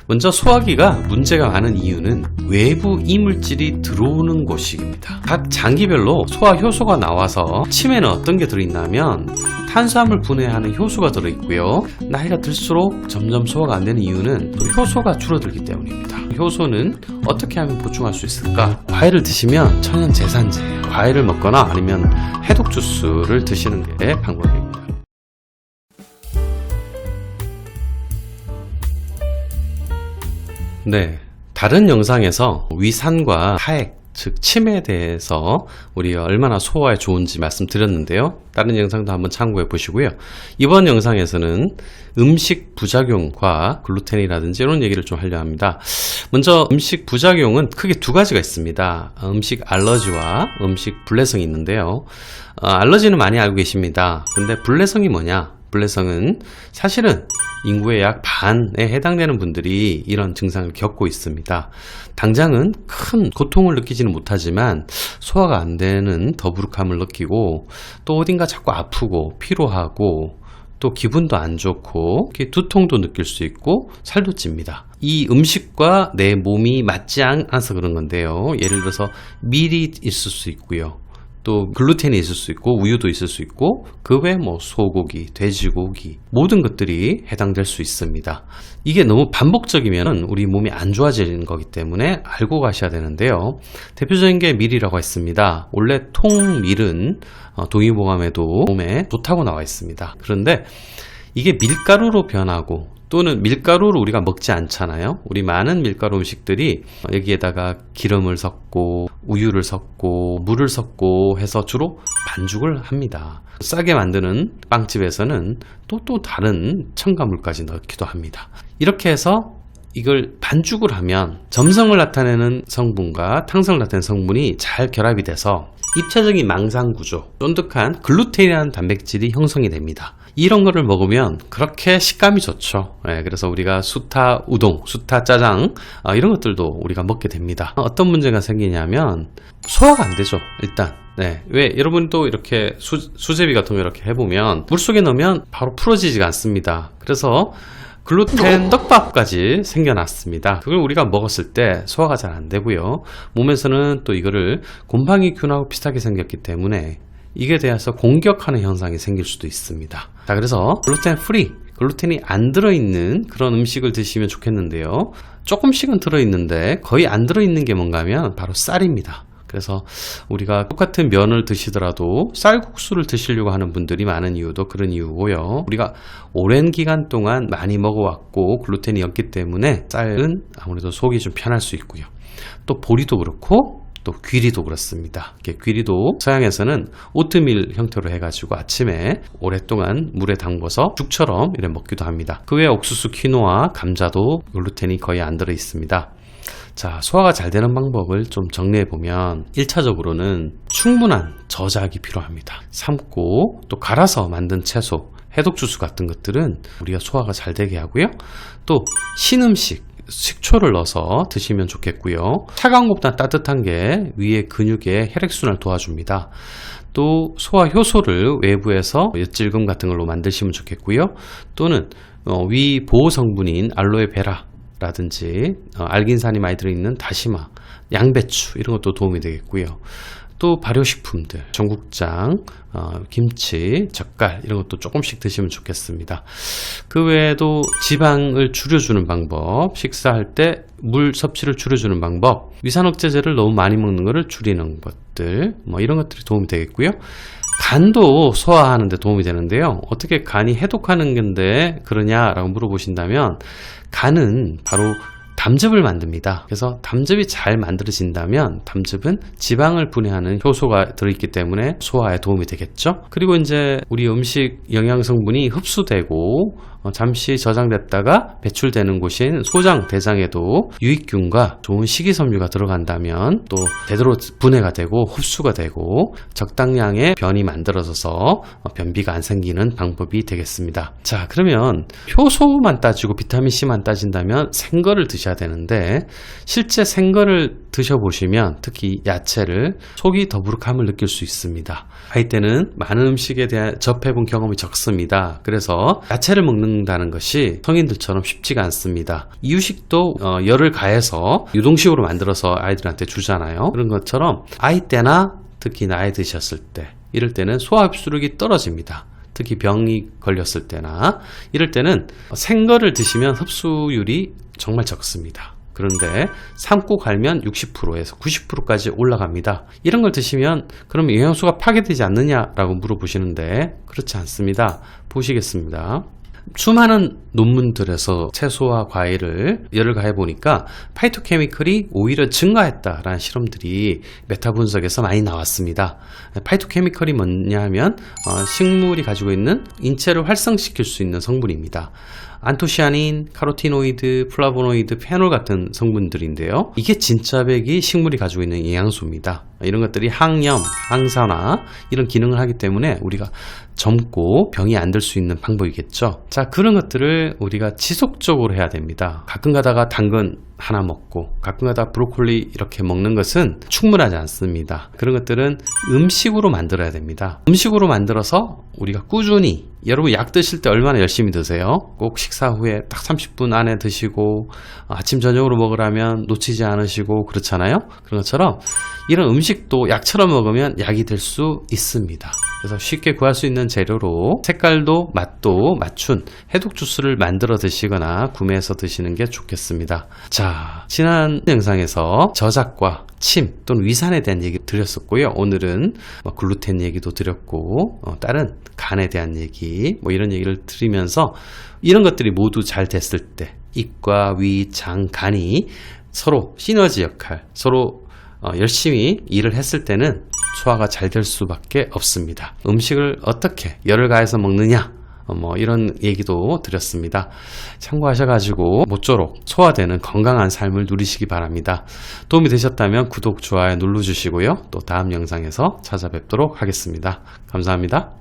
먼저 소화기가 문제가 많은 이유는 외부 이물질이 들어오는 곳입니다. 각 장기별로 소화 효소가 나와서 침에는 어떤 게 들어있냐면 탄수화물 분해하는 효소가 들어있고요. 나이가 들수록 점점 소화가 안 되는 이유는 효소가 줄어들기 때문입니다. 효소는 어떻게 하면 보충할 수 있을까? 과일을 드시면 천연 제산제예요. 과일을 먹거나 아니면 해독 주스를 드시는 게 방법입니다. 네, 다른 영상에서 위산과 타액, 즉 침에 대해서 우리가 얼마나 소화에 좋은지 말씀드렸는데요. 다른 영상도 한번 참고해 보시고요. 이번 영상에서는 음식 부작용과 글루텐이라든지 이런 얘기를 좀 하려 합니다. 먼저 음식 부작용은 크게 두 가지가 있습니다. 음식 알러지와 음식 불내성이 있는데요. 알러지는 많이 알고 계십니다. 근데 불내성이 뭐냐? 불내성은 사실은 인구의 약 반에 해당되는 분들이 이런 증상을 겪고 있습니다. 당장은 큰 고통을 느끼지는 못하지만 소화가 안 되는 더부룩함을 느끼고 또 어딘가 자꾸 아프고 피로하고 또 기분도 안 좋고 두통도 느낄 수 있고 살도 찝니다. 이 음식과 내 몸이 맞지 않아서 그런 건데요. 예를 들어서 밀이 있을 수 있고요. 또 글루텐이 있을 수 있고 우유도 있을 수 있고 그 외에 소고기, 돼지고기 모든 것들이 해당될 수 있습니다. 이게 너무 반복적이면 우리 몸이 안 좋아지는 거기 때문에 알고 가셔야 되는데요. 대표적인 게 밀이라고 했습니다. 원래 통밀은 동의보감에도 몸에 좋다고 나와 있습니다. 그런데 이게 밀가루로 변하고 또는 밀가루를 우리가 먹지 않잖아요. 우리 많은 밀가루 음식들이 여기에다가 기름을 섞고 우유를 섞고 물을 섞고 해서 주로 반죽을 합니다. 싸게 만드는 빵집에서는 또 다른 첨가물까지 넣기도 합니다. 이렇게 해서 이걸 반죽을 하면 점성을 나타내는 성분과 탕성을 나타내는 성분이 잘 결합이 돼서 입체적인 망상구조, 쫀득한 글루텐이라는 단백질이 형성이 됩니다. 이런 거를 먹으면 그렇게 식감이 좋죠. 그래서 우리가 수타 우동, 수타 짜장 이런 것들도 우리가 먹게 됩니다. 어떤 문제가 생기냐면 소화가 안 되죠. 일단 왜 여러분도 이렇게 수제비 같은 거 이렇게 해보면 물속에 넣으면 바로 풀어지지가 않습니다. 그래서 글루텐 떡밥까지 생겨났습니다. 그걸 우리가 먹었을 때 소화가 잘 안 되고요. 몸에서는 또 이거를 곰팡이균하고 비슷하게 생겼기 때문에 이게 대해서 공격하는 현상이 생길 수도 있습니다. 자, 그래서 글루텐 프리, 글루텐이 안 들어있는 그런 음식을 드시면 좋겠는데요. 조금씩은 들어있는데 거의 안 들어있는 게 뭔가 하면 바로 쌀입니다. 그래서 우리가 똑같은 면을 드시더라도 쌀국수를 드시려고 하는 분들이 많은 이유도 그런 이유고요. 우리가 오랜 기간 동안 많이 먹어왔고 글루텐이 없기 때문에 쌀은 아무래도 속이 좀 편할 수 있고요. 또 보리도 그렇고 또 귀리도 그렇습니다. 귀리도 서양에서는 오트밀 형태로 해가지고 아침에 오랫동안 물에 담궈서 죽처럼 이렇게 먹기도 합니다. 그 외에 옥수수, 키노아, 감자도 글루텐이 거의 안 들어 있습니다. 자, 소화가 잘 되는 방법을 좀 정리해 보면 1차적으로는 충분한 저작이 필요합니다. 삶고 또 갈아서 만든 채소, 해독 주스 같은 것들은 우리가 소화가 잘 되게 하고요. 또 신음식, 식초를 넣어서 드시면 좋겠고요. 차가운 것보다 따뜻한 게 위의 근육의 혈액순환을 도와줍니다. 또 소화 효소를 외부에서 엿질금 같은 걸로 만드시면 좋겠고요. 또는 위 보호 성분인 알로에베라 라든지 알긴산이 많이 들어있는 다시마, 양배추 이런 것도 도움이 되겠고요. 또 발효식품들, 전국장, 김치, 젓갈 이런 것도 조금씩 드시면 좋겠습니다. 그 외에도 지방을 줄여주는 방법, 식사할 때 물 섭취를 줄여주는 방법, 위산억제제를 너무 많이 먹는 것을 줄이는 것들 이런 것들이 도움이 되겠고요. 간도 소화하는 데 도움이 되는데요. 어떻게 간이 해독하는 건데 그러냐라고 물어보신다면 간은 바로 담즙을 만듭니다. 그래서 담즙이 잘 만들어진다면 담즙은 지방을 분해하는 효소가 들어있기 때문에 소화에 도움이 되겠죠. 그리고 이제 우리 음식 영양 성분이 흡수되고 잠시 저장됐다가 배출되는 곳인 소장, 대장에도 유익균과 좋은 식이섬유가 들어간다면 또 제대로 분해가 되고 흡수가 되고 적당량의 변이 만들어져서 변비가 안 생기는 방법이 되겠습니다. 자, 그러면 효소만 따지고 비타민C만 따진다면 생거를 드셔야 되는데 실제 생거를 드셔보시면 특히 야채를 속이 더부룩함을 느낄 수 있습니다. 아이 때는 많은 음식에 대한 접해본 경험이 적습니다. 그래서 야채를 먹는다는 것이 성인들처럼 쉽지가 않습니다. 이유식도 열을 가해서 유동식으로 만들어서 아이들한테 주잖아요. 그런 것처럼 아이 때나 특히 나이 드셨을 때 이럴 때는 소화 흡수력이 떨어집니다. 특히 병이 걸렸을 때나 이럴 때는 생거를 드시면 흡수율이 정말 적습니다. 그런데 삶고 갈면 60%에서 90%까지 올라갑니다. 이런 걸 드시면 그럼 영양소가 파괴되지 않느냐라고 물어보시는데 그렇지 않습니다. 보시겠습니다. 수많은 논문들에서 채소와 과일을 열을 가해 보니까 파이토케미컬이 오히려 증가했다라는 실험들이 메타 분석에서 많이 나왔습니다. 파이토케미컬이 뭐냐 하면 식물이 가지고 있는 인체를 활성시킬 수 있는 성분입니다. 안토시아닌, 카로티노이드, 플라보노이드, 페놀 같은 성분들인데요. 이게 진짜배기 식물이 가지고 있는 영양소입니다. 이런 것들이 항염, 항산화 이런 기능을 하기 때문에 우리가 젊고 병이 안 들 수 있는 방법이겠죠. 자, 그런 것들을 우리가 지속적으로 해야 됩니다. 가끔 가다가 당근 하나 먹고 가끔 가다가 브로콜리 이렇게 먹는 것은 충분하지 않습니다. 그런 것들은 음식으로 만들어야 됩니다. 음식으로 만들어서 우리가 꾸준히, 여러분 약 드실 때 얼마나 열심히 드세요? 꼭 식사 후에 딱 30분 안에 드시고 아침 저녁으로 먹으라면 놓치지 않으시고 그렇잖아요. 그런 것처럼 이런 음식도 약처럼 먹으면 약이 될 수 있습니다. 그래서 쉽게 구할 수 있는 재료로 색깔도 맛도 맞춘 해독 주스를 만들어 드시거나 구매해서 드시는 게 좋겠습니다. 자, 지난 영상에서 저작과 침 또는 위산에 대한 얘기 드렸었고요. 오늘은 글루텐 얘기도 드렸고 다른 간에 대한 얘기 이런 얘기를 드리면서 이런 것들이 모두 잘 됐을 때 입과 위, 장, 간이 서로 시너지 역할, 서로 열심히 일을 했을 때는 소화가 잘 될 수밖에 없습니다. 음식을 어떻게 열을 가해서 먹느냐 이런 얘기도 드렸습니다. 참고하셔가지고 모쪼록 소화되는 건강한 삶을 누리시기 바랍니다. 도움이 되셨다면 구독, 좋아요 눌러주시고요. 또 다음 영상에서 찾아뵙도록 하겠습니다. 감사합니다.